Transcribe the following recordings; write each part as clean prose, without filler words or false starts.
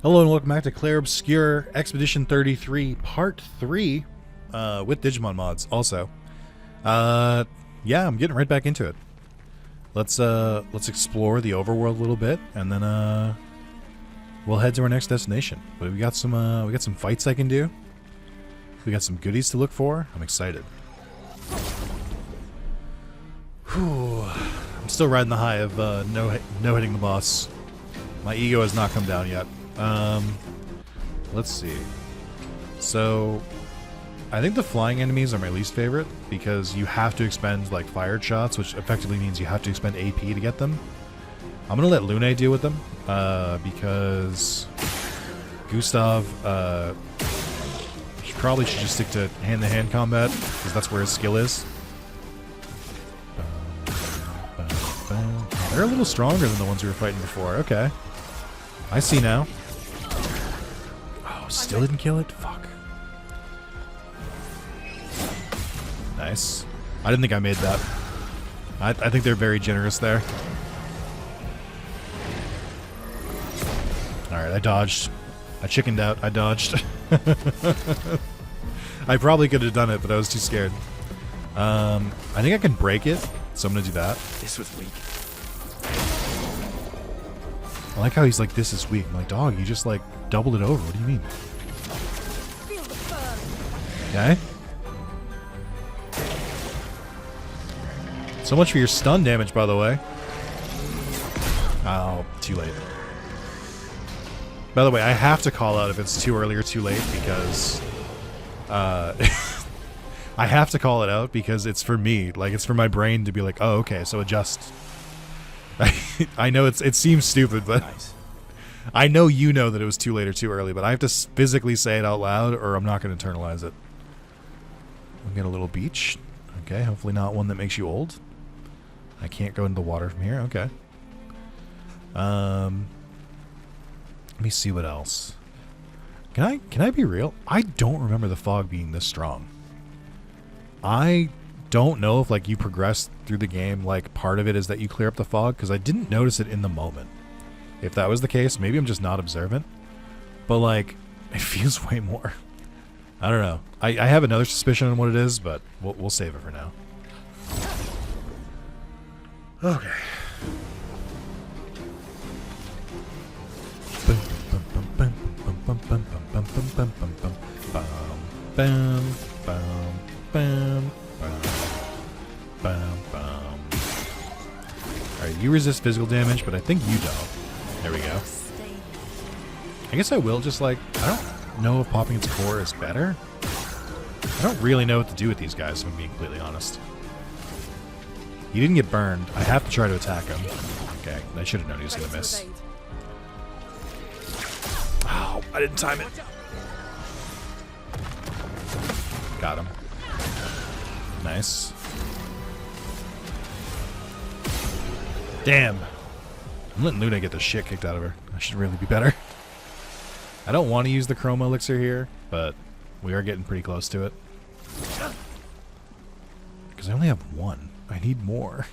Hello and welcome back to Clair Obscur Expedition 33 Part 3 with Digimon Mods also. Yeah, I'm getting right back into it. Let's explore the overworld a little bit and then we'll head to our next destination. But we got some fights I can do. We got some goodies to look for. I'm excited. Whew. I'm still riding the high of no hitting the boss. My ego has not come down yet. Let's see. So, I think the flying enemies are my least favorite because you have to expend like fire shots, which effectively means you have to expend AP to get them. I'm gonna let Lune deal with them because Gustav probably should just stick to hand-to-hand combat because that's where his skill is. They're a little stronger than the ones we were fighting before. Okay, I see now. Still didn't kill it? Fuck. Nice. I didn't think I made that. I think they're very generous there. Alright, I dodged. I chickened out. I dodged. I probably could have done it, but I was too scared. I think I can break it, so I'm gonna do that. This was weak. I like how he's like, this is weak. I'm like, dog, you just like doubled it over. What do you mean? Okay. So much for your stun damage, by the way. Oh, too late. By the way, I have to call out if it's too early or too late because I have to call it out because it's for me. Like, it's for my brain to be like, oh, okay, so adjust. I know it seems stupid, but nice. I know you know that it was too late or too early, but I have to physically say it out loud or I'm not going to internalize it. We'll get a little beach. Okay, hopefully not one that makes you old. I can't go into the water from here. Okay. Let me see what else. Can I be real? I don't remember the fog being this strong. I don't know if like you progress through the game, like part of it is that you clear up the fog, because I didn't notice it in the moment. If that was the case, maybe I'm just not observant. But like, it feels way more. I don't know. I have another suspicion on what it is, but we'll save it for now. Okay. Alright, you resist physical damage, but I think you don't. There we go. I guess I will just like, I don't know if popping its core is better. I don't really know what to do with these guys, if I'm being completely honest. He didn't get burned. I have to try to attack him. Okay, I should have known he was going to miss. Oh, I didn't time it. Got him. Nice. Damn. I'm letting Luna get the shit kicked out of her. I should really be better. I don't want to use the chroma elixir here, but we are getting pretty close to it. Because I only have one. I need more.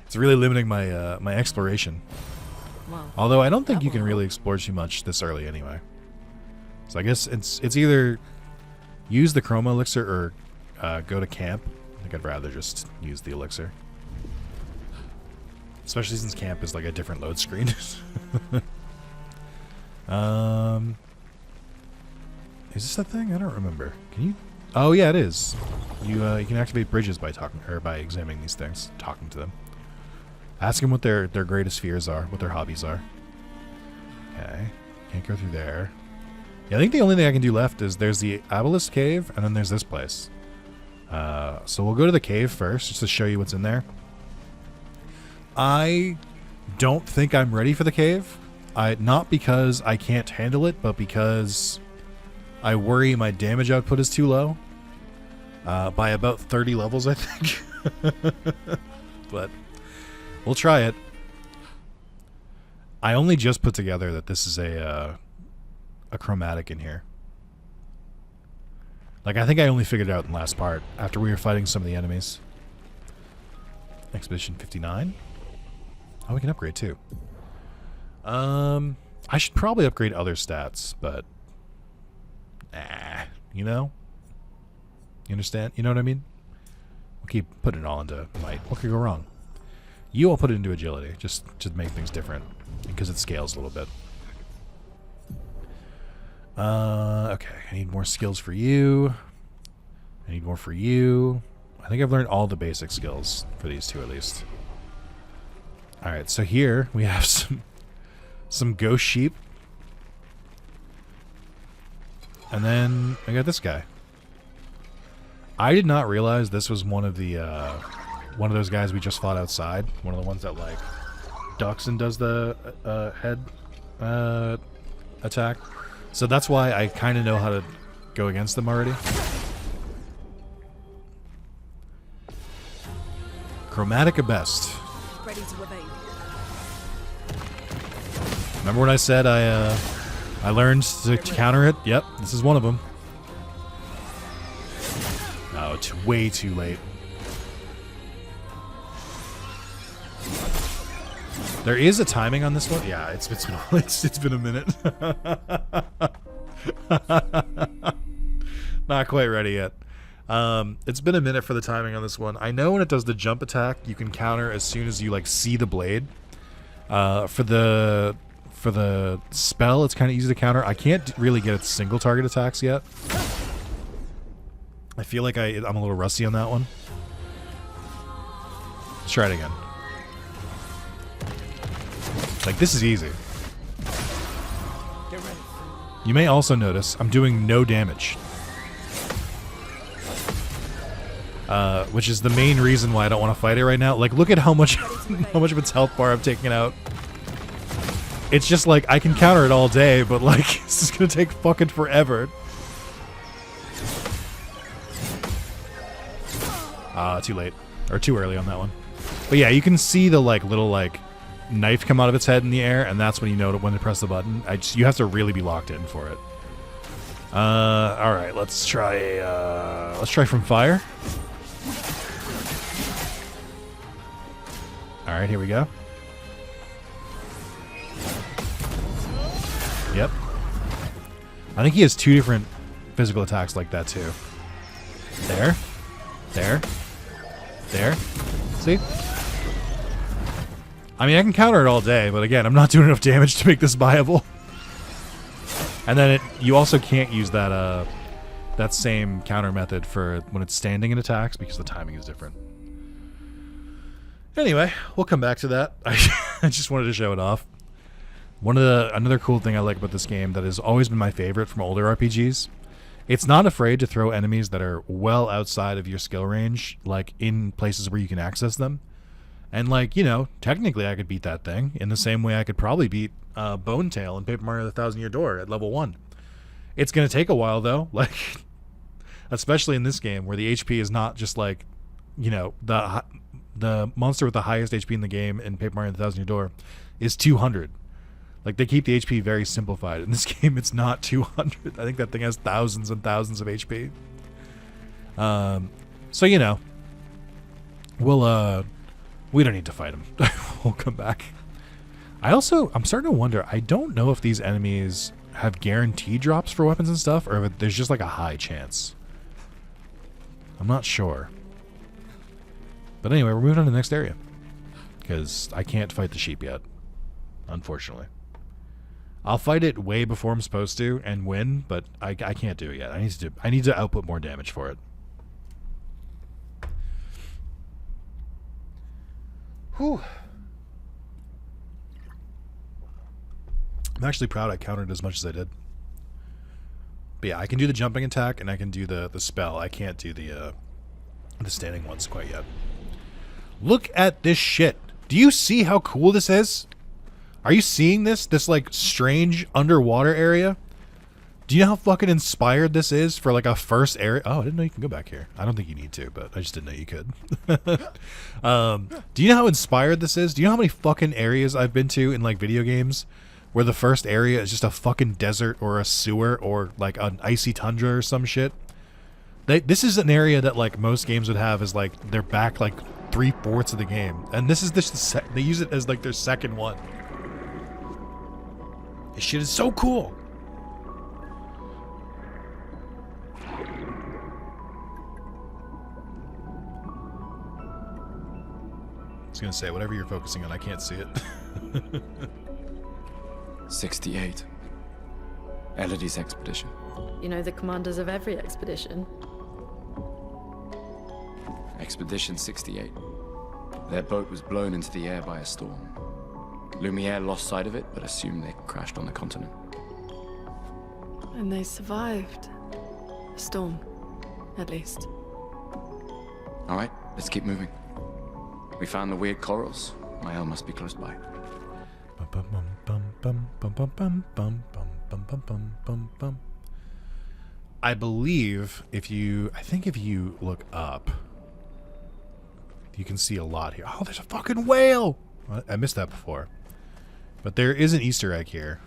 It's really limiting my my exploration. Wow. Although I don't think you can really explore too much this early anyway. So I guess it's either use the chroma elixir or go to camp. I think I'd rather just use the elixir. Especially since camp is like a different load screen. Is this a thing? I don't remember. Can you? Oh yeah, it is. You can activate bridges by talking or by examining these things, talking to them. Ask them what their greatest fears are, what their hobbies are. Okay, can't go through there. Yeah, I think the only thing I can do left is there's the Obelisk Cave, and then there's this place. So we'll go to the cave first, just to show you what's in there. I don't think I'm ready for the cave. Not because I can't handle it, but because I worry my damage output is too low. By about 30 levels, I think. But we'll try it. I only just put together that this is a chromatic in here. Like, I think I only figured it out in the last part, after we were fighting some of the enemies. Expedition 59. Oh, we can upgrade too. I should probably upgrade other stats, but you know? You understand? You know what I mean? We'll keep putting it all into might. What could go wrong? You will put it into agility, just to make things different, because it scales a little bit. Okay, I need more skills for you. I need more for you. I think I've learned all the basic skills for these two at least. Alright, so here we have some ghost sheep. And then I got this guy. I did not realize this was one of those guys we just fought outside. One of the ones that like ducks and does the head attack. So that's why I kind of know how to go against them already. Chromatica best. Ready to evade. Remember when I said I learned to counter it? Yep, this is one of them. Oh, it's way too late. There is a timing on this one. Yeah, it's been a minute. Not quite ready yet. It's been a minute for the timing on this one. I know when it does the jump attack, you can counter as soon as you like see the blade. For the spell, it's kind of easy to counter. I can't really get its single target attacks yet. I feel like I'm a little rusty on that one. Let's try it again. Like, this is easy. Get ready. You may also notice I'm doing no damage. Which is the main reason why I don't want to fight it right now. Like, look at how much of its health bar I've taken out. It's just like, I can counter it all day, but like, this is gonna take fucking forever. Too late. Or too early on that one. But yeah, you can see the like little like knife come out of its head in the air, and that's when you know when to press the button. You have to really be locked in for it. Alright, let's try from fire. Alright, here we go. Yep. I think he has two different physical attacks like that too. There. There. There. See? I mean, I can counter it all day, but again, I'm not doing enough damage to make this viable. And then you also can't use that that same counter method for when it's standing in attacks because the timing is different. Anyway, we'll come back to that. I just wanted to show it off. Another cool thing I like about this game that has always been my favorite from older RPGs, it's not afraid to throw enemies that are well outside of your skill range, like in places where you can access them. And like, you know, technically I could beat that thing in the same way I could probably beat Bone Tail in Paper Mario The Thousand Year Door at level 1. It's going to take a while though, like, especially in this game where the HP is not just like, you know, the monster with the highest HP in the game in Paper Mario The Thousand Year Door is 200. Like, they keep the HP very simplified. In this game, it's not 200. I think that thing has thousands and thousands of HP. So, you know, we don't need to fight him. We'll come back. I'm starting to wonder, I don't know if these enemies have guaranteed drops for weapons and stuff, or if there's just like a high chance. I'm not sure. But anyway, we're moving on to the next area. Because I can't fight the sheep yet. Unfortunately. I'll fight it way before I'm supposed to and win, but I can't do it yet. I need to output more damage for it. Whew. I'm actually proud I countered as much as I did. But yeah, I can do the jumping attack and I can do the spell. I can't do the standing ones quite yet. Look at this shit. Do you see how cool this is? Are you seeing this? This like strange underwater area? Do you know how fucking inspired this is for like a first area? Oh, I didn't know you can go back here. I don't think you need to, but I just didn't know you could. Do you know how inspired this is? Do you know how many fucking areas I've been to in like video games where the first area is just a fucking desert or a sewer or like an icy tundra or some shit? This is an area that like most games would have is like they're back like 3/4 of the game, and this is they use it as like their second one. This shit is so cool. I was gonna say, whatever you're focusing on, I can't see it. 68. Elodie's expedition. You know the commanders of every expedition. Expedition 68. Their boat was blown into the air by a storm. Lumiere lost sight of it, but assumed they crashed on the continent. And they survived. A storm, at least. All right, let's keep moving. We found the weird corals. Mael must be close by. I believe if you look up, you can see a lot here. Oh, there's a fucking whale! I missed that before. But there is an Easter egg here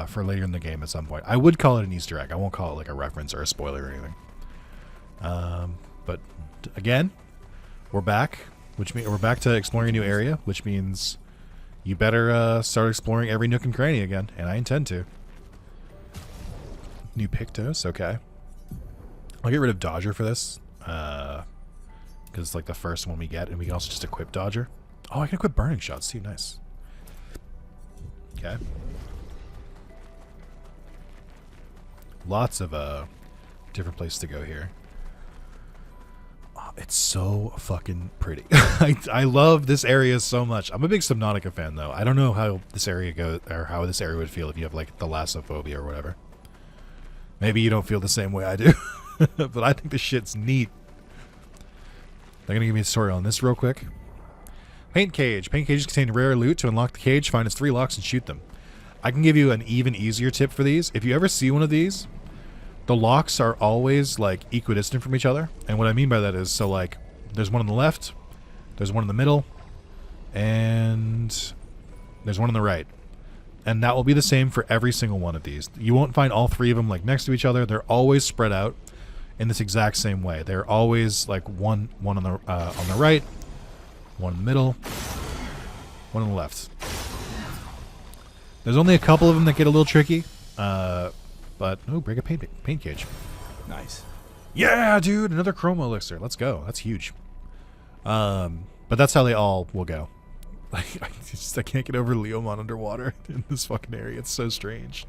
for later in the game at some point. I would call it an Easter egg. I won't call it like a reference or a spoiler or anything. But again, we're back, which means we're back to exploring a new area, which means you better start exploring every nook and cranny again, and I intend to. New Pictos, okay. I'll get rid of Dodger for this, because it's like the first one we get, and we can also just equip Dodger. Oh, I can equip Burning Shots too, nice. Okay. Lots of different places to go here. Oh, it's so fucking pretty. I love this area so much. I'm a big Subnautica fan though. I don't know how this area goes or how this area would feel if you have like the Thalassophobia or whatever. Maybe you don't feel the same way I do. But I think this shit's neat. They're gonna give me a tutorial on this real quick. Paint cage. Paint cages contain rare loot. To unlock the cage, find its 3 locks and shoot them. I can give you an even easier tip for these. If you ever see one of these, the locks are always like equidistant from each other. And what I mean by that is, so like, there's one on the left, there's one in the middle, and there's one on the right. And that will be the same for every single one of these. You won't find all 3 of them like next to each other. They're always spread out in this exact same way. They're always like one on the right, one in the middle, one on the left. There's only a couple of them that get a little tricky, but oh, break a paint cage. Nice. Yeah, dude, another chroma elixir. Let's go. That's huge. But that's how they all will go. Like, I can't get over Leomon underwater in this fucking area. It's so strange.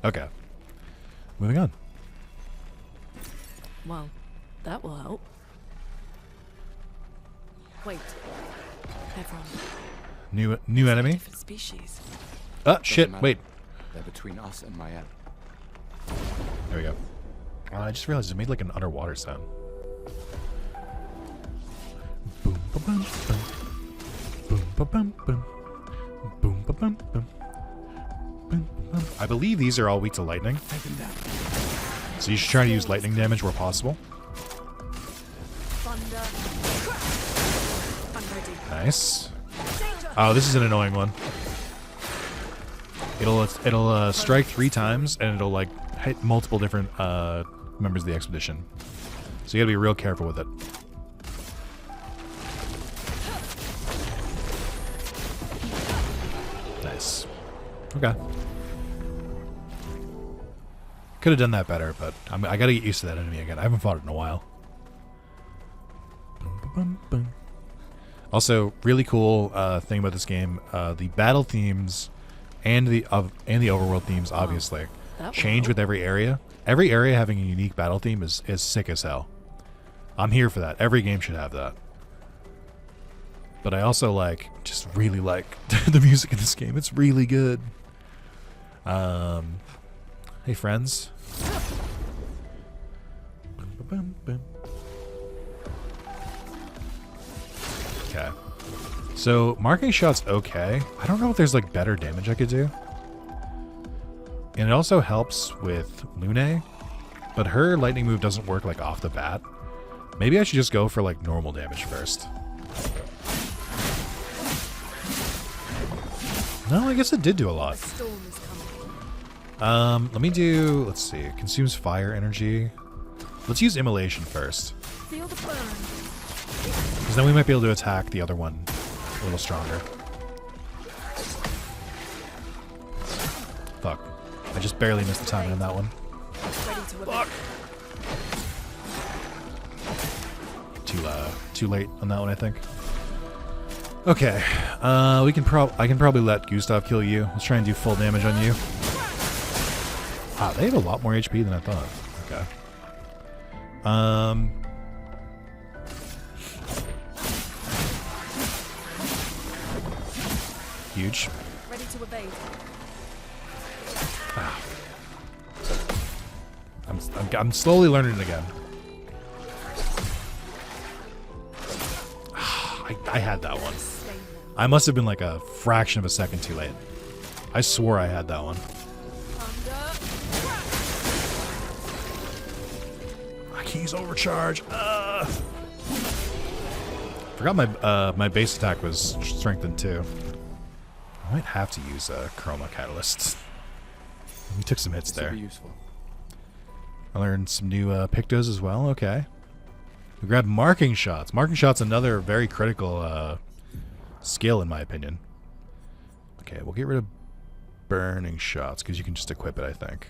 Okay, moving on. Well, that will help. Wait. Everyone. New enemy. Different species. Shit. Wait. They're between us and Mael. There we go. I just realized it made like an underwater sound. Boom, ba, bum, bum. Boom, ba, bum, bum. Boom, ba, bum, bum. Boom, ba, bum. I believe these are all weak to lightning. So you should try to use lightning damage where possible. Thunder. I'm ready. Nice. Oh, this is an annoying one. It'll strike 3 times and it'll like hit multiple different members of the expedition. So you gotta be real careful with it. Nice. Okay. Could have done that better, but I gotta get used to that enemy again. I haven't fought it in a while. Also, really cool thing about this game: the battle themes and the overworld themes obviously change with every area. Every area having a unique battle theme is sick as hell. I'm here for that. Every game should have that. But I also just really like the music in this game. It's really good. Hey friends. Okay. So marking shot's okay. I don't know if there's like better damage I could do. And it also helps with Lune, but her lightning move doesn't work like off the bat. Maybe I should just go for like normal damage first. No, I guess it did do a lot. Let me do, let's see, it consumes fire energy. Let's use immolation first. Feel the burn. Because then we might be able to attack the other one a little stronger. I just barely missed the timing on that one. Ready to evade. Too late on that one, I think. Okay, I can probably let Gustav kill you. Let's try and do full damage on you. Wow, they have a lot more HP than I thought. Okay. Huge. Ready to evade. Ah. I'm slowly learning it again. I had that one. I must have been like a fraction of a second too late. I swore I had that one. My keys overcharge. Forgot my base attack was strengthened too. I might have to use a Chroma Catalyst. We took some hits there. Be useful. I learned some new Pictos as well. Okay. We grabbed Marking Shots. Marking Shots, another very critical skill in my opinion. Okay, we'll get rid of Burning Shots because you can just equip it, I think.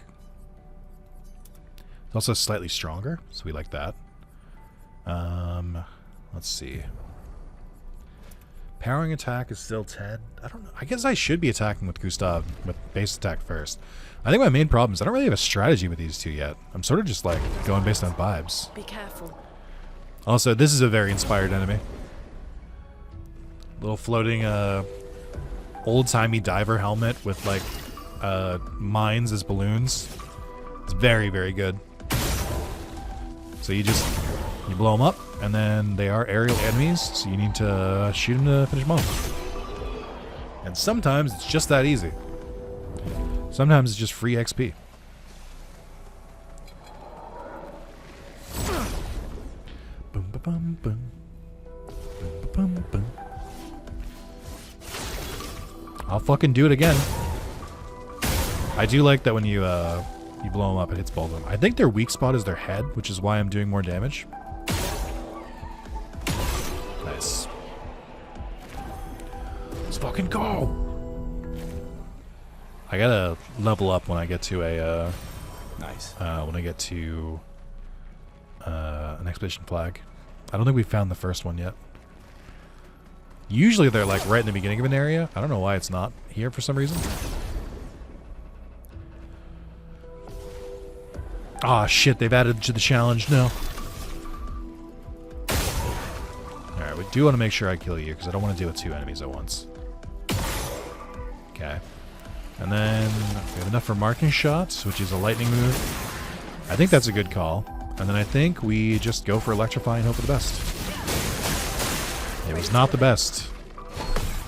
It's also slightly stronger, so we like that. Let's see. Powering attack is still 10. I don't know. I guess I should be attacking with Gustav with base attack first. I think my main problem is I don't really have a strategy with these two yet. I'm sort of just like going based on vibes. Be careful. Also, this is a very inspired enemy. Little floating old-timey diver helmet with like mines as balloons. It's very, very good. So you blow them up, and then they are aerial enemies, so you need to shoot them to finish them off. And sometimes it's just that easy. Sometimes it's just free XP. Boom, ba, bum, boom. Boom, ba, bum, boom. I'll fucking do it again. I do like that when you blow them up, it hits both of them. I think their weak spot is their head, which is why I'm doing more damage. Nice. Let's fucking go! I gotta level up when I get to a, Nice. when I get to, an expedition flag. I don't think we've found the first one yet. Usually they're like right in the beginning of an area. I don't know why it's not here for some reason. Ah, shit, they've added to the challenge. No. Alright, we do want to make sure I kill you, because I don't want to deal with two enemies at once. Okay. And then we have enough for Marking Shots, which is a lightning move. I think that's a good call. And then I think we just go for Electrify and hope for the best. It was not the best.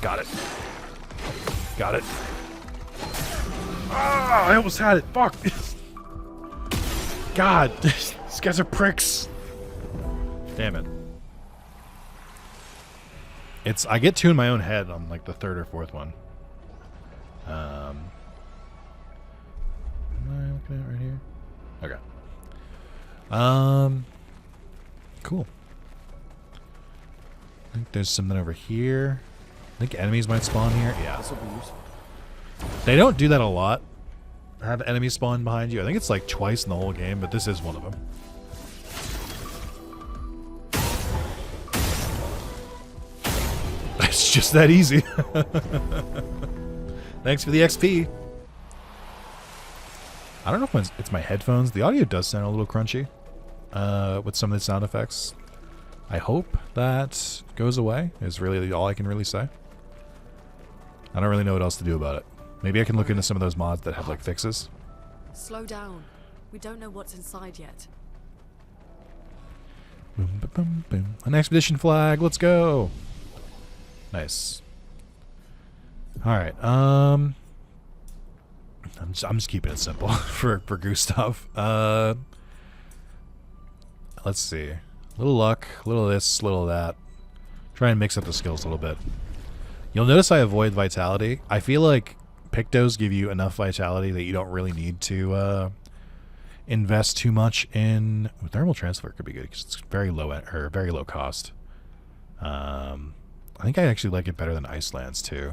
Got it. Got it. Ah, I almost had it. Fuck. God, these guys are pricks. Damn it. I get two in my own head on like the third or fourth one. Am I looking at it right here? Okay. Cool. I think there's something over here. I think enemies might spawn here. Yeah. This will be useful. They don't do that a lot. Have enemies spawn behind you. I think it's like twice in the whole game, but this is one of them. It's just that easy. Thanks for the XP. I don't know if it's my headphones. The audio does sound a little crunchy with some of the sound effects. I hope that goes away is really all I can really say. I don't really know what else to do about it. Maybe I can look into some of those mods that have like fixes. Slow down. We don't know what's inside yet. Boom, ba, boom, boom. An expedition flag. Let's go. Nice. All right. I'm just keeping it simple for Gustav. Let's see. A little luck, a little of this, a little of that. Try and mix up the skills a little bit. You'll notice I avoid vitality. I feel like Pictos give you enough vitality that you don't really need to invest too much in. Thermal transfer could be good because it's very low cost. I think I actually like it better than Icelands too.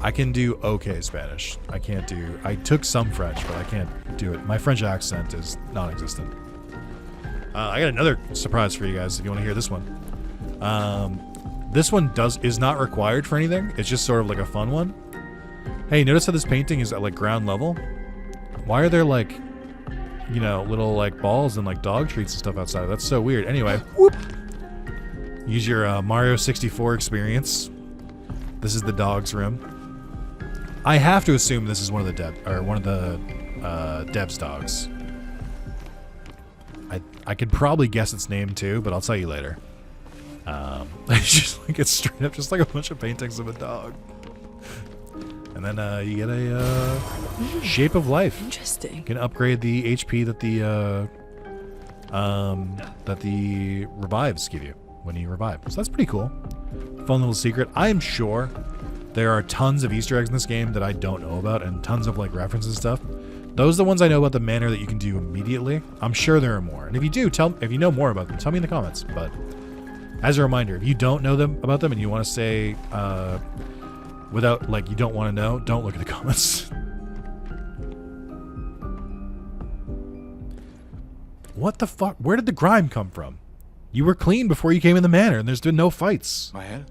I can do okay Spanish. I took some French, but I can't do it. My French accent is non-existent. I got another surprise for you guys if you want to hear this one. This one is not required for anything. It's just sort of like a fun one. Hey, notice how this painting is at like ground level? Why are there like, you know, little like balls and like dog treats and stuff outside? That's so weird. Anyway, whoop. Use your Mario 64 experience. This is the dog's room. I have to assume this is one of the devs' dogs. I could probably guess its name too, but I'll tell you later. It's just like it's straight up just like a bunch of paintings of a dog, and then you get a shape of life. Interesting. You can upgrade the HP that the revives give you when you revive. So that's pretty cool. Fun little secret. I am sure there are tons of Easter eggs in this game that I don't know about, and tons of like references and stuff. Those are the ones I know about the manner that you can do immediately. I'm sure there are more, and if you do, if you know more about them, tell me in the comments. But as a reminder, if you don't know about them and you want to say without like you don't want to know, don't look at the comments. What the fuck? Where did the grime come from? You were clean before you came in the manor, and there's been no fights. My head?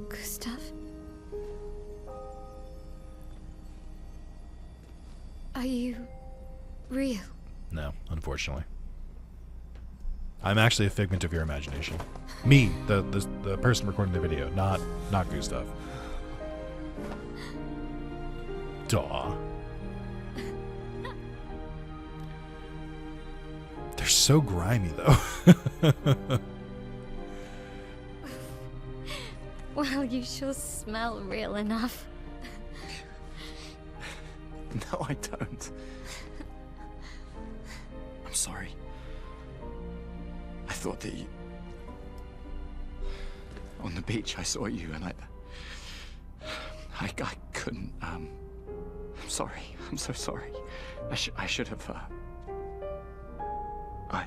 Gustav? Are you real? No, unfortunately. I'm actually a figment of your imagination. Me, the person recording the video, not Gustav. Duh. They're so grimy, though. Well, you sure smell real enough. No, I don't. I'm sorry. I thought that you... On the beach, I saw you and I couldn't, I'm sorry. I'm so sorry. I should have, I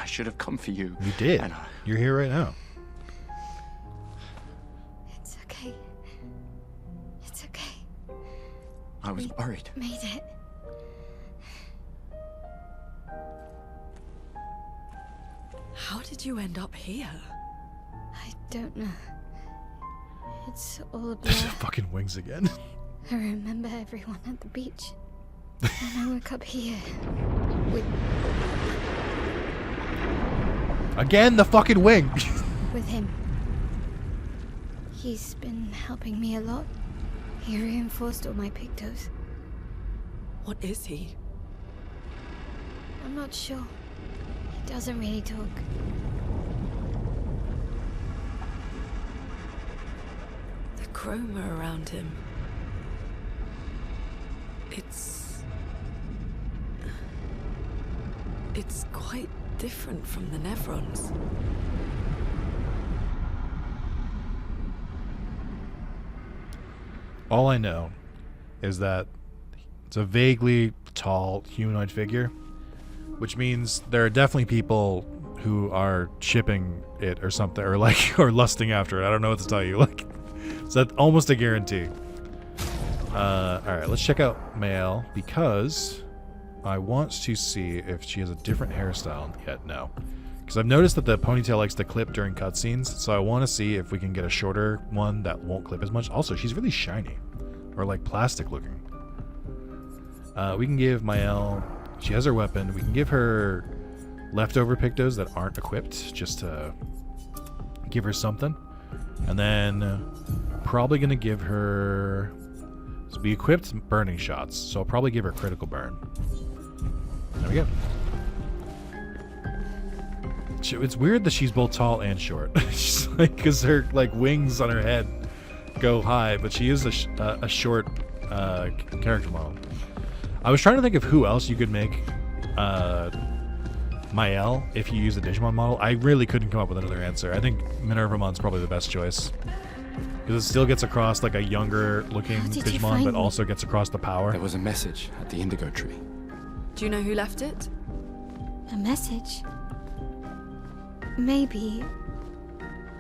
should have come for you. You did. And, You're here right now. It's okay. It's okay. I was worried. Made it. How did you end up here? I don't know. It's all a blur. There's the fucking wings again. I remember everyone at the beach. And I woke up here with Again, the fucking wing. him. He's been helping me a lot. He reinforced all my pictos. What is he? I'm not sure. He doesn't really talk. The chroma around him. It's quite different from the Nevrons. All I know is that it's a vaguely tall humanoid figure, which means there are definitely people who are shipping it or something, or like, or lusting after it. I don't know what to tell you. Like, so that's almost a guarantee. All right, let's check out Mael because I want to see if she has a different hairstyle yet. No, because I've noticed that the ponytail likes to clip during cutscenes, so I want to see if we can get a shorter one that won't clip as much. Also, she's really shiny, or like plastic looking. We can give Mael, she has her weapon. We can give her leftover pictos that aren't equipped, just to give her something. And then probably gonna give her, so we equipped burning shots, so I'll probably give her critical burn. There we go. It's weird that she's both tall and short. She's like, because her like wings on her head go high, but she is a short character model. I was trying to think of who else you could make Mael if you use a Digimon model. I really couldn't come up with another answer. I think Minervamon's probably the best choice. Because it still gets across like a younger looking How did you Digimon, find but me? also gets across the power. There was a message at the indigo tree. Do you know who left it? A message? Maybe.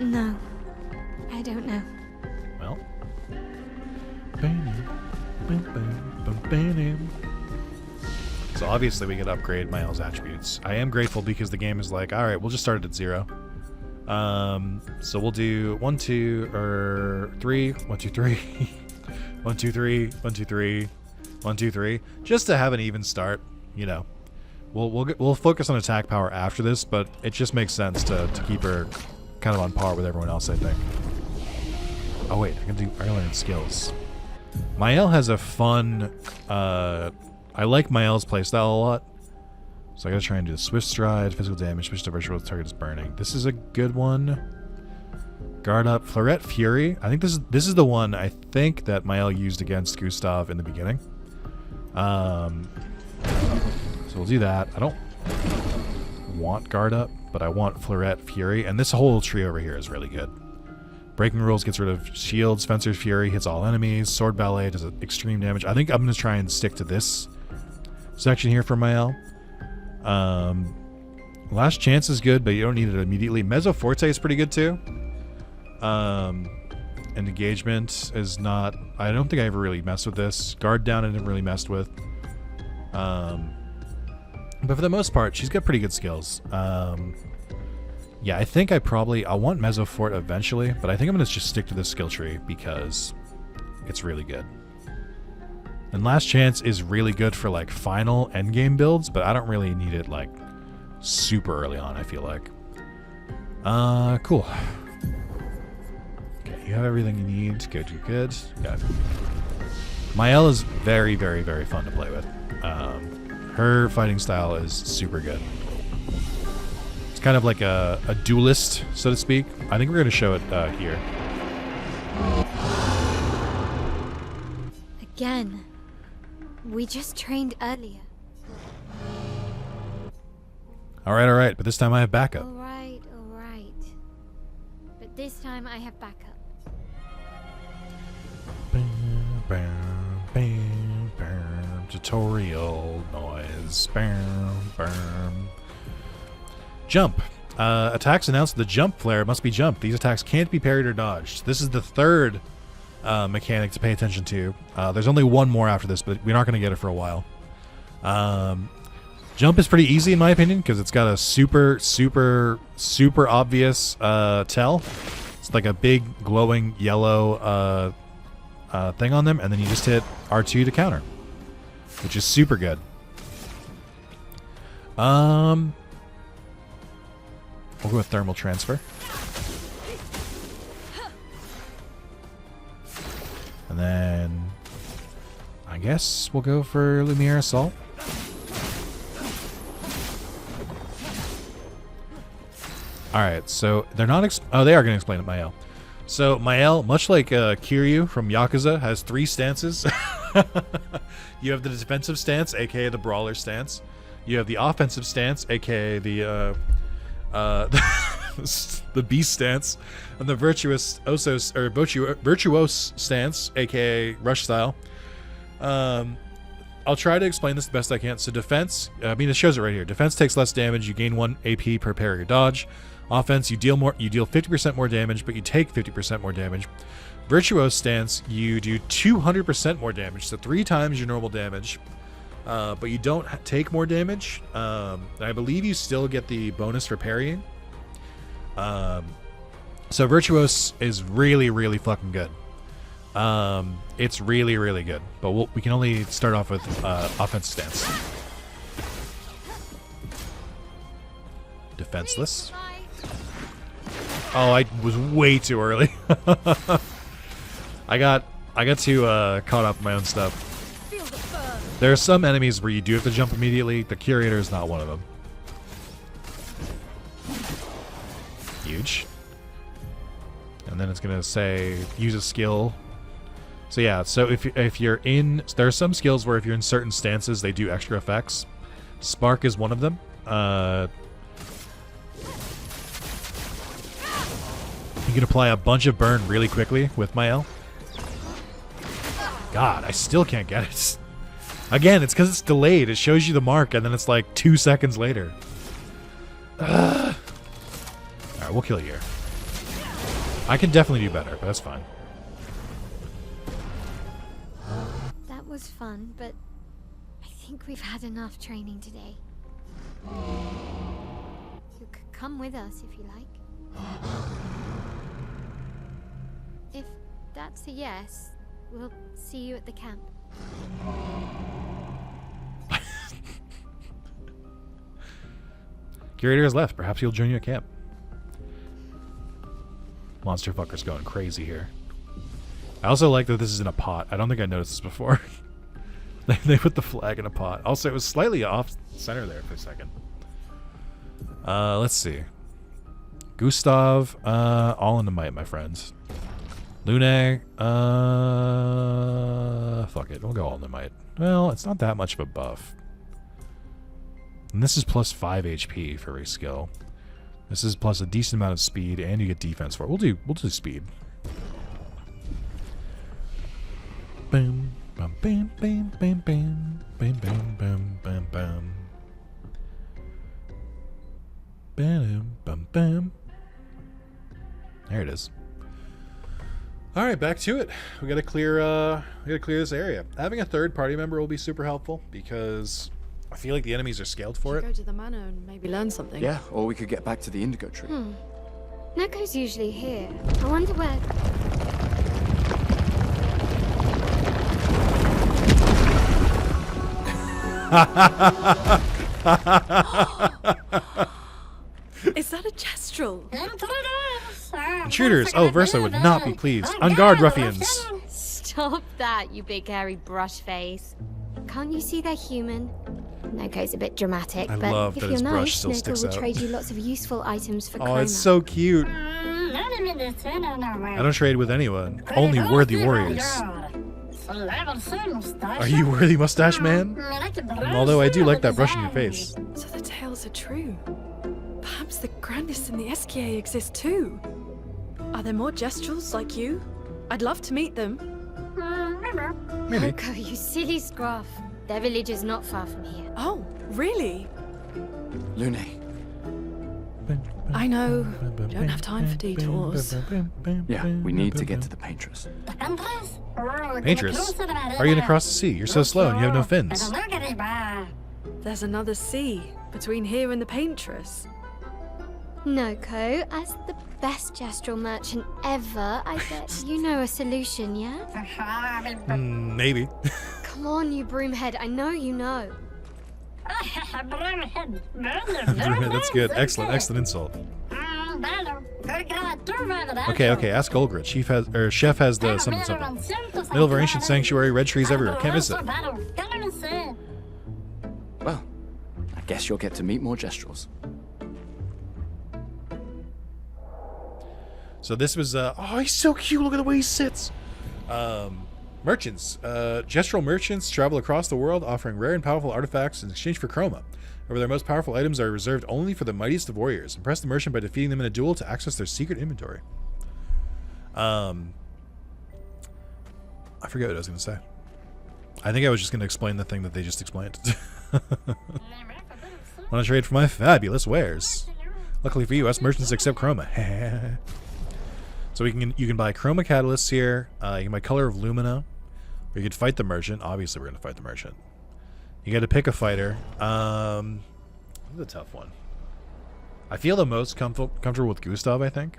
No. I don't know. Well. So obviously we could upgrade Mael's attributes. I am grateful because the game is like, alright, we'll just start it at 0. So we'll do 1, 2, or 3, 1, 2, 3, 1, 2, 3, 1, 2, 3, 1, 2, 3, just to have an even start. You know, we'll focus on attack power after this, but it just makes sense to keep her kind of on par with everyone else, I think. Oh wait, I can learn skills. Mael has a fun. I like Mael's playstyle a lot. So I gotta try and do the Swift Stride, physical damage, switch to virtual target is burning. This is a good one. Guard up, Florette Fury. I think this is the one I think that Mael used against Gustav in the beginning. So we'll do that. I don't want Guard up, but I want Florette Fury, and this whole tree over here is really good. Breaking Rules gets rid of shields. Fencer's Fury hits all enemies. Sword Ballet does extreme damage. I think I'm gonna try and stick to this section here for Mael. Last Chance is good, but you don't need it immediately. Mezzo Forte is pretty good too. And Engagement is not... I don't think I ever really messed with this. Guard Down I didn't really mess with. But for the most part, she's got pretty good skills. Yeah, I think I want Mezzo Fort eventually, but I think I'm going to just stick to this skill tree because it's really good. And Last Chance is really good for like final endgame builds, but I don't really need it like super early on, I feel like. Cool. Okay, you have everything you need. Good, you're good. Got it. Mael is very, very, very fun to play with. Her fighting style is super good. It's kind of like a duelist, so to speak. I think we're going to show it here. Again. We just trained earlier. Alright, but this time I have backup. Alright. But this time I have backup. Tutorial noise. Jump. Attacks announced the jump flare must be jumped. These attacks can't be parried or dodged. This is the third mechanic to pay attention to. There's only one more after this, but we're not going to get it for a while. Jump is pretty easy in my opinion because it's got a super obvious tell. It's like a big glowing yellow thing on them, and then you just hit R2 to counter, which is super good. We'll go with Thermal Transfer. And then I guess we'll go for Lumiere Assault. Alright, so they're not... they are going to explain it, Mael. So Mael, much like Kiryu from Yakuza, has 3 stances. You have the defensive stance, aka the brawler stance. You have the offensive stance, aka the the beast stance, and the virtuous stance, aka rush style. I'll try to explain this the best I can. So defense, I mean it shows it right here. Defense takes less damage. You gain 1 AP per parry or dodge. Offense, you deal 50% more damage, but you take 50% more damage. Virtuose stance, you do 200% more damage, so 3 times your normal damage. But you don't take more damage. I believe you still get the bonus for parrying. So Virtuose is really, really fucking good. It's really, really good. But we can only start off with offensive stance. Defenseless. Oh, I was way too early. I got too caught up in my own stuff. There are some enemies where you do have to jump immediately. The Curator is not one of them. Huge. And then it's gonna say use a skill. So yeah, so if you're in, there are some skills where if you're in certain stances, they do extra effects. Spark is one of them. You can apply a bunch of burn really quickly with my L. God, I still can't get it. Again, it's because it's delayed. It shows you the mark, and then it's like 2 seconds later. Alright, we'll kill you here. I can definitely do better, but that's fine. That was fun, but I think we've had enough training today. You could come with us if you like. If that's a yes, we'll see you at the camp. Curator has left. Perhaps he'll join you at camp. Monster fucker's going crazy here. I also like that this is in a pot. I don't think I noticed this before. They put the flag in a pot. Also, it was slightly off center there for a second. Let's see. Gustav, all in the might, my friends. Lune, fuck it. We'll go all in the might. Well, it's not that much of a buff. And this is plus 5 HP for every skill. This is plus a decent amount of speed, and you get defense for it. We'll do speed. Boom, bam, bam, bam, bam, bam, bam, bam, bam, bam, bam. Bam, bam, bam. There it is. All right, back to it. We gotta clear this area. Having a third party member will be super helpful because I feel like the enemies are scaled for it. Go to the manor and maybe learn something. Yeah, or we could get back to the indigo tree. Neko's usually here. I wonder where... Is that a Gestrel? Intruders! Oh, Versa would not be pleased. On guard, ruffians! Stop that, you big hairy brush face. Can't you see they're human? Neko's a bit dramatic, I but love if that you're his brush nice, still Neko sticks will out. trade you lots of useful items for Oh, chroma. it's so cute. I don't trade with anyone. Only worthy warriors. Are you worthy, mustache man? Although I do like that brush in your face. So the tales are true. Perhaps the grandest in the SKA exist too. Are there more Gestrels like you? I'd love to meet them. Maybe. Neko, you silly scruff. Their village is not far from here. Oh, really? Lune, I know. We don't have time for detours. yeah, we need to get to the paintress. Paintress, how are you gonna cross the sea? You're so slow and you have no fins. There's another sea between here and the paintress. Neko, as the best Gestrel merchant ever, I bet you know a solution, yeah? Maybe. Come on, you broomhead. I know you know. That's good. Excellent insult. Okay, ask Olgrid. Chef has the something. Middle of our ancient sanctuary, red trees everywhere. Can't miss it. Well, I guess you'll get to meet more Gestrels. So this was, oh, he's so cute. Look at the way he sits. Merchants. Gestural merchants travel across the world offering rare and powerful artifacts in exchange for chroma. However, their most powerful items are reserved only for the mightiest of warriors. Impress the merchant by defeating them in a duel to access their secret inventory. I forget what I was going to say. I think I was just going to explain the thing that they just explained. Want to trade for my fabulous wares? Luckily for you, us merchants accept chroma. So you can buy chroma catalysts here. You can buy color of lumina, or you could fight the merchant. Obviously, we're gonna fight the merchant. You got to pick a fighter. This is a tough one. I feel the most comfortable with Gustav, I think.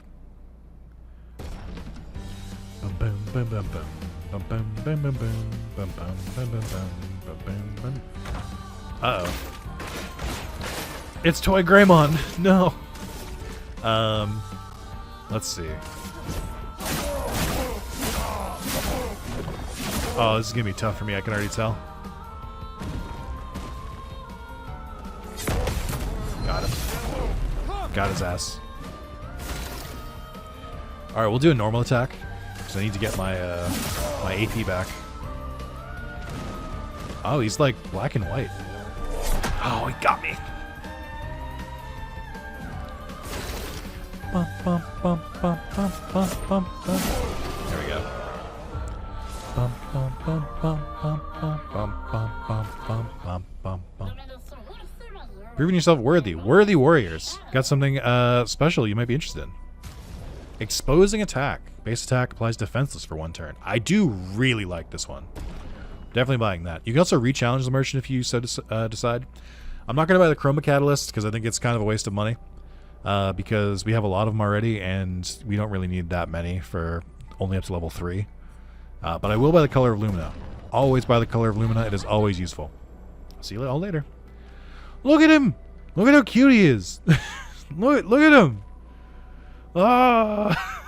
Uh-oh. It's Toyagumon. No. Let's see. Oh, this is gonna be tough for me. I can already tell. Got him. Got his ass. All right, we'll do a normal attack because I need to get my my AP back. Oh, he's like black and white. Oh, he got me. bum, bum, bum, bum, bum, bum, bum, bum. There we go. Bum, bum, bum, bum, bum, bum, bum, bum, bum, bum, bum, bum, bum. Proving yourself worthy. Worthy warriors. Got something special you might be interested in. Exposing attack. Base attack applies defenseless for 1 turn. I do really like this one. Definitely buying that. You can also re-challenge the merchant if you so decide. I'm not going to buy the Chroma Catalyst because I think it's kind of a waste of money. Because we have a lot of them already and we don't really need that many for only up to level 3. But I will buy the Color of Lumina. Always buy the Color of Lumina. It is always useful. See you all later. Look at him! Look at how cute he is! look at him! Ah!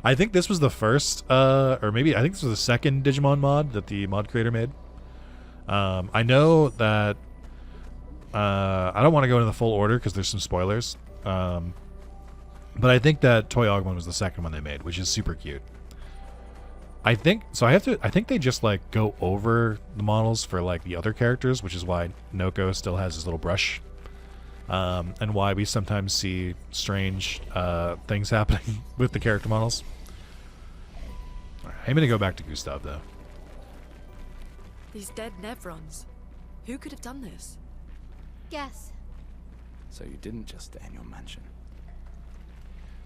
I think this was the first, or maybe I think this was the second Digimon mod that the mod creator made. I know that I don't want to go into the full order because there's some spoilers. But I think that Toyagumon was the second one they made, which is super cute. I think they just like go over the models for like the other characters, which is why Noko still has his little brush. And why we sometimes see strange things happening with the character models. Right, I'm going to go back to Gustav, though. These dead Nevrons. Who could have done this? Guess. So you didn't just stay in your mansion.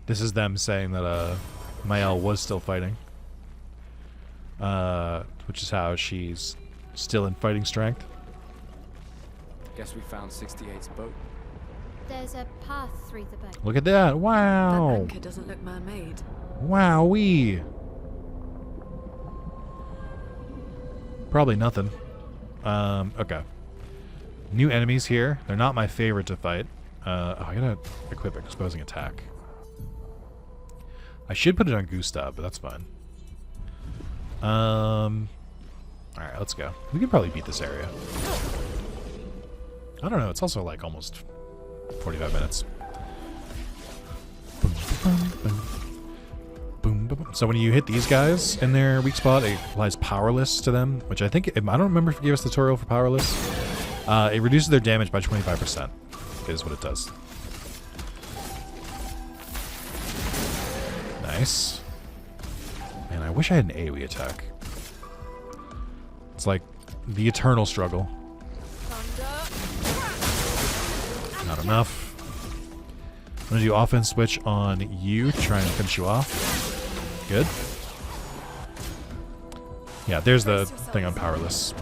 This is them saying that Mael was still fighting. Which is how she's still in fighting strength. Guess we found 68's boat. There's a path through the boat. Look at that. That Wow. anchor doesn't look man-made. Wowee. Probably nothing. Okay. New enemies here. They're not my favorite to fight. I gotta equip exposing attack. I should put it on Gustav, but that's fine. Alright, let's go. We can probably beat this area. I don't know, it's also like almost 45 minutes. Boom, boom, boom. So when you hit these guys in their weak spot, it applies Powerless to them, which I think, I don't remember if it gave us the tutorial for Powerless. It reduces their damage by 25%, is what it does. Nice. Man, I wish I had an AoE attack. It's like the eternal struggle. Not enough. I'm going to do offense switch on you to try and finish you off. Good. Yeah, there's the thing on Powerless.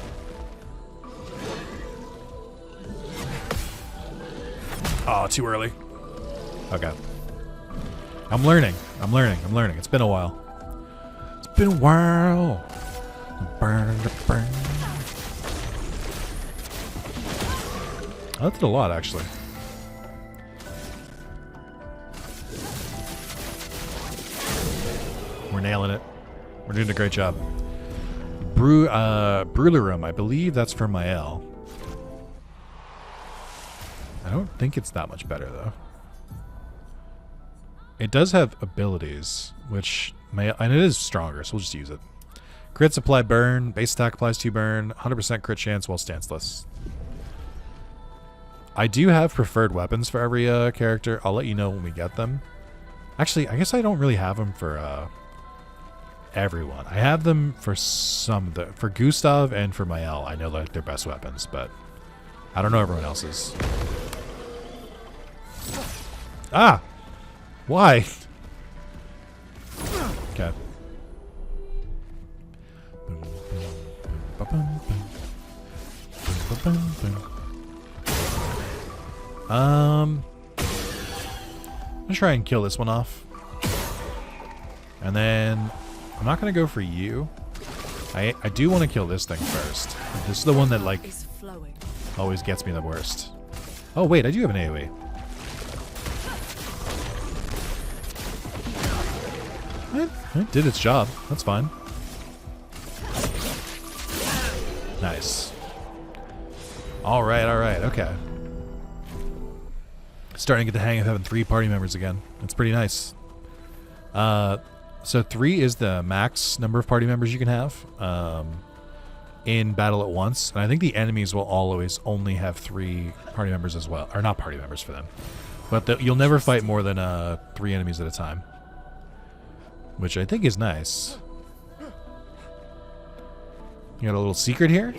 Oh, too early. Okay. I'm learning. It's been a while. It's been a while. Oh, that did a lot, actually. We're nailing it. We're doing a great job. Brularum, I believe that's for Mael. I don't think it's that much better, though. It does have abilities, which and it is stronger, so we'll just use it. Crits apply burn, base attack applies 2 burn, 100% crit chance while stanceless. I do have preferred weapons for every character. I'll let you know when we get them. Actually, I guess I don't really have them for everyone. I have them for for Gustav and for Mael. I know like their best weapons, but I don't know everyone else's. Ah! Why? Okay. I'm gonna try and kill this one off. And then I'm not gonna go for you. I do want to kill this thing first. This is the one that like always gets me the worst. Oh wait, I do have an AoE. It did its job. That's fine. Nice. Alright, okay. Starting to get the hang of having 3 party members again. That's pretty nice. So 3 is the max number of party members you can have in battle at once. And I think the enemies will always only have 3 party members as well. Or not party members for them. But you'll never fight more than 3 enemies at a time, which I think is nice. You got a little secret here?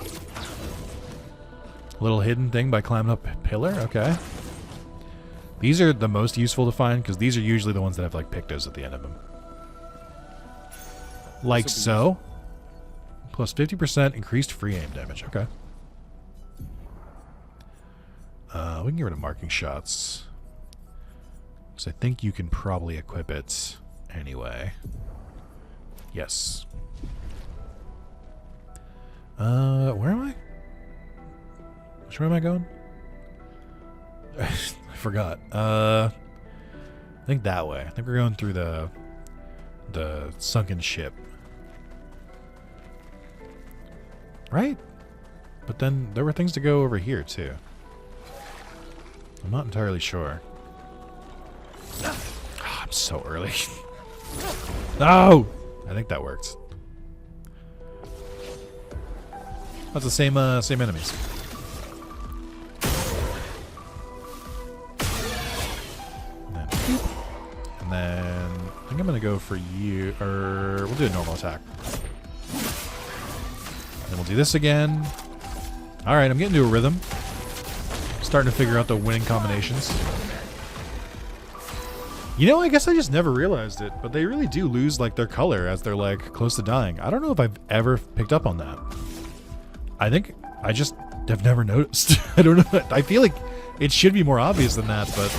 A little hidden thing by climbing up a pillar? Okay. These are the most useful to find because these are usually the ones that have like pictos at the end of them. Like so. Plus 50% increased free aim damage. Okay. We can get rid of marking shots. Because I think you can probably equip it anyway. Yes. Where am I? Which way am I going? I forgot. I think that way. I think we're going through the sunken ship. Right? But then there were things to go over here too. I'm not entirely sure. Oh, I'm so early. No! I think that worked. That's the same enemies. And then I think I'm gonna go for you, or we'll do a normal attack. Then we'll do this again. All right, I'm getting to a rhythm. Starting to figure out the winning combinations. You know, I guess I just never realized it, but they really do lose like their color as they're like close to dying. I don't know if I've ever picked up on that. I think I just have never noticed. I don't know. I feel like it should be more obvious than that, but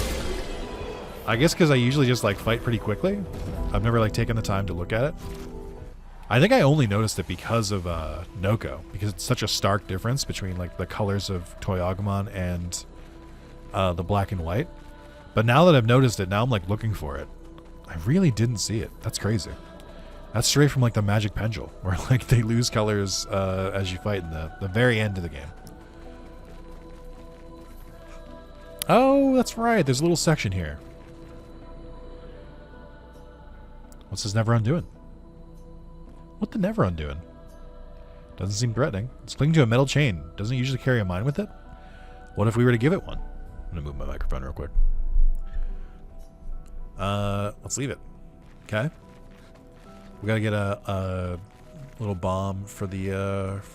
I guess because I usually just like fight pretty quickly. I've never like taken the time to look at it. I think I only noticed it because of Noko, because it's such a stark difference between like the colors of Toyagumon and the black and white. But now that I've noticed it, now I'm like looking for it. I really didn't see it. That's crazy. That's straight from like the Magic Pendulum, where like they lose colors as you fight in the very end of the game. Oh, that's right. There's a little section here. What's this Neveron doing? What the Neveron doing? Doesn't seem threatening. It's clinging to a metal chain. Doesn't it usually carry a mine with it? What if we were to give it one? I'm gonna move my microphone real quick. Let's leave it. Okay. We gotta get a little bomb for the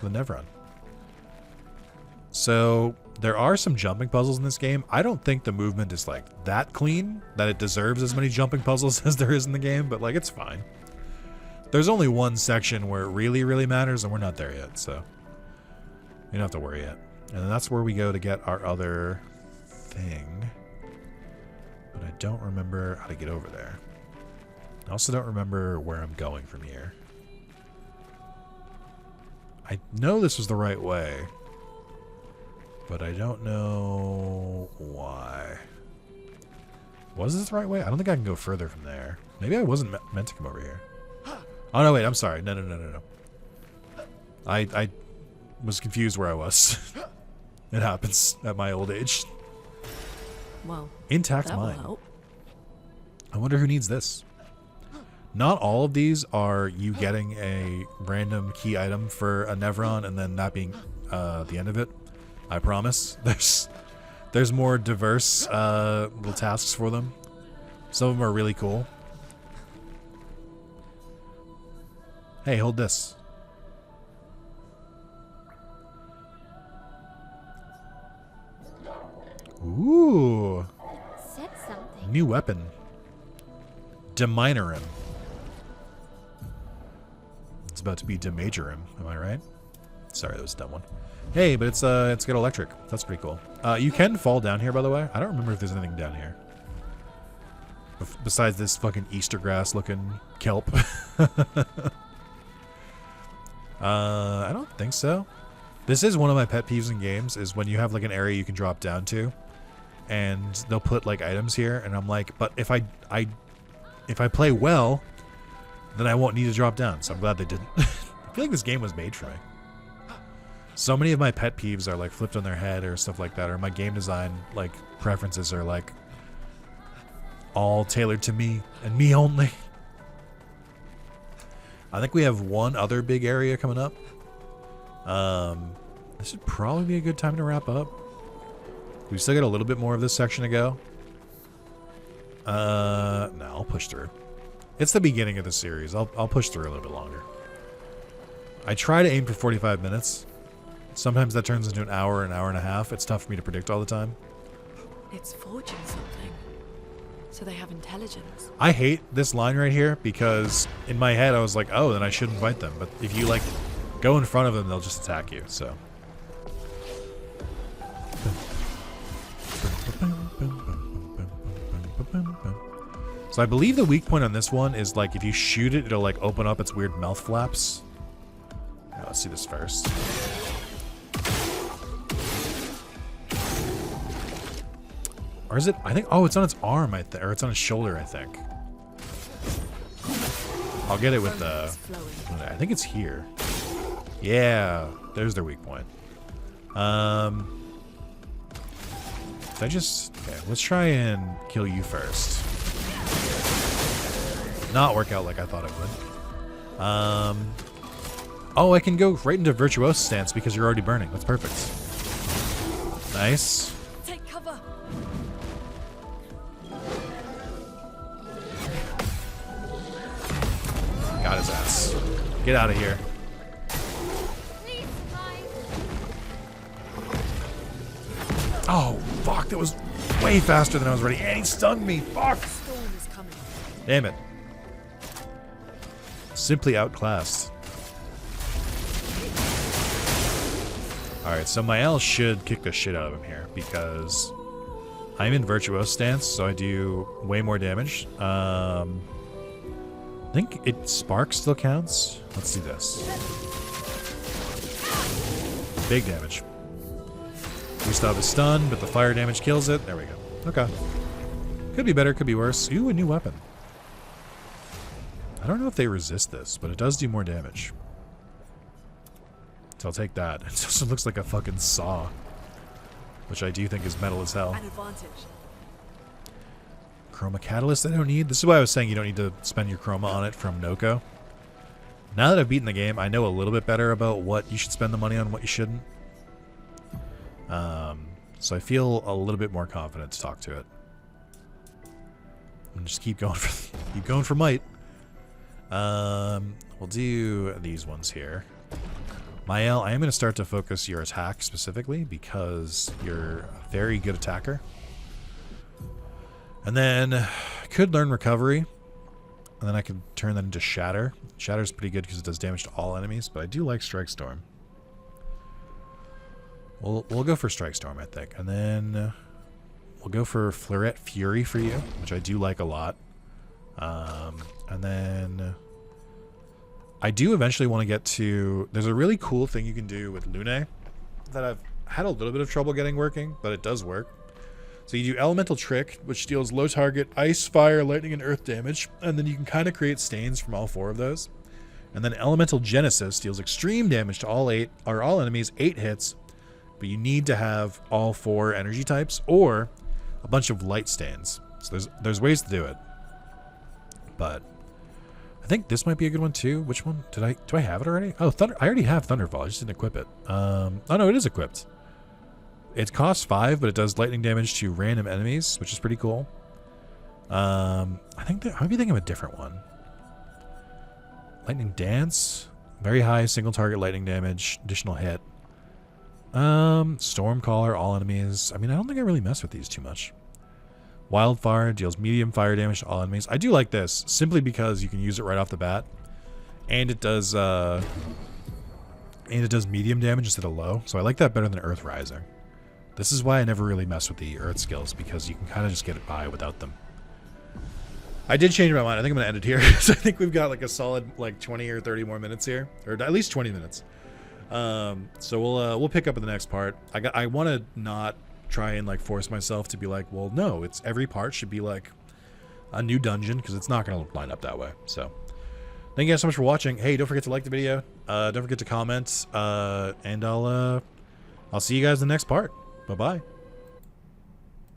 Neveron. So there are some jumping puzzles in this game. I don't think the movement is like that clean that it deserves as many jumping puzzles as there is in the game, but like it's fine. There's only one section where it really, really matters, and we're not there yet, so you don't have to worry yet. And then that's where we go to get our other thing. But I don't remember how to get over there. I also don't remember where I'm going from here. I know this was the right way, but I don't know why. Was this the right way? I don't think I can go further from there. Maybe I wasn't meant to come over here. Oh, no, wait, I'm sorry. No. I was confused where I was. It happens at my old age. Well, intact mine. I wonder who needs this. Not all of these are you getting a random key item for a Neveron and then that being the end of it. I promise. There's more diverse little tasks for them. Some of them are really cool. Hey, hold this. Ooh. Said something. New weapon. Deminorim. It's about to be Demajorim, am I right? Sorry, that was a dumb one. Hey, but it's got electric. That's pretty cool. You can fall down here, by the way. I don't remember if there's anything down here. Besides this fucking Easter grass looking kelp. I don't think so. This is one of my pet peeves in games, is when you have like an area you can drop down to and they'll put like items here and I'm like, but if I play well, then I won't need to drop down. So I'm glad they didn't. I feel like this game was made for me. So many of my pet peeves are like flipped on their head or stuff like that, or my game design like preferences are like all tailored to me and me only. I think we have one other big area coming up. This would probably be a good time to wrap up. We've still got a little bit more of this section to go. No, I'll push through. It's the beginning of the series. I'll push through a little bit longer. I try to aim for 45 minutes. Sometimes that turns into an hour and a half. It's tough for me to predict all the time. It's forging something. So they have intelligence. I hate this line right here because in my head I was like, oh, then I shouldn't fight them. But if you like go in front of them, they'll just attack you. So. So I believe the weak point on this one is like if you shoot it, it'll like open up its weird mouth flaps. Now, let's see this first. Or is it? I think. Oh, it's on its arm. Or it's on its shoulder. I think. I'll get it with the. I think it's here. Yeah, there's their weak point. Did I just? Okay, let's try and kill you first. Not work out like I thought it would. Oh, I can go right into virtuoso stance because you're already burning. That's perfect. Nice. Take cover. Got his ass. Get out of here. Oh, fuck. That was way faster than I was ready. And he stung me. Fuck. Storm is coming. Damn it. Simply outclassed. Alright, so my L should kick the shit out of him here because I'm in virtuoso stance, so I do way more damage. I think spark still counts. Let's do this. Big damage. We still have a stun, but the fire damage kills it. There we go. Okay. Could be better, could be worse. Ooh, a new weapon. I don't know if they resist this, but it does do more damage. So I'll take that. It also looks like a fucking saw, which I do think is metal as hell. An advantage. Chroma Catalyst I don't need. This is why I was saying you don't need to spend your chroma on it from Noko. Now that I've beaten the game, I know a little bit better about what you should spend the money on, what you shouldn't. So I feel a little bit more confident to talk to it. And just keep going for might. We'll do these ones here. Mael, I am going to start to focus your attack specifically because you're a very good attacker. And then I could learn recovery. And then I could turn that into shatter. Shatter's pretty good because it does damage to all enemies, but I do like Strike Storm. We'll go for Strike Storm, I think. And then we'll go for Fleuret Fury for you, which I do like a lot. And then I do eventually want to get to... There's a really cool thing you can do with Lune that I've had a little bit of trouble getting working, but it does work. So you do Elemental Trick, which deals low target ice, fire, lightning, and earth damage, and then you can kind of create stains from all 4 of those. And then Elemental Genesis deals extreme damage to all enemies, 8 hits, but you need to have all 4 energy types or a bunch of light stains. So there's ways to do it. But I think this might be a good one too. Which one? Do I have it already? Oh, Thunder. I already have Thunderfall. I just didn't equip it. Oh no, it is equipped. It costs 5, but it does lightning damage to random enemies, which is pretty cool. I might be thinking of a different one. Lightning Dance. Very high single target lightning damage. Additional hit. Stormcaller, all enemies. I mean, I don't think I really mess with these too much. Wildfire deals medium fire damage to all enemies. I do like this, simply because you can use it right off the bat. And it does medium damage instead of low. So I like that better than Earth Rising. This is why I never really mess with the Earth skills, because you can kind of just get it by without them. I did change my mind. I think I'm going to end it here. So I think we've got like a solid like 20 or 30 more minutes here. Or at least 20 minutes. So we'll pick up in the next part. I want to not try and like force myself to be like, well, no, it's every part should be like a new dungeon, because it's not going to line up that way. So thank you guys so much for watching. Hey, don't forget to like the video. Don't forget to comment. And I'll see you guys in the next part. Bye-bye.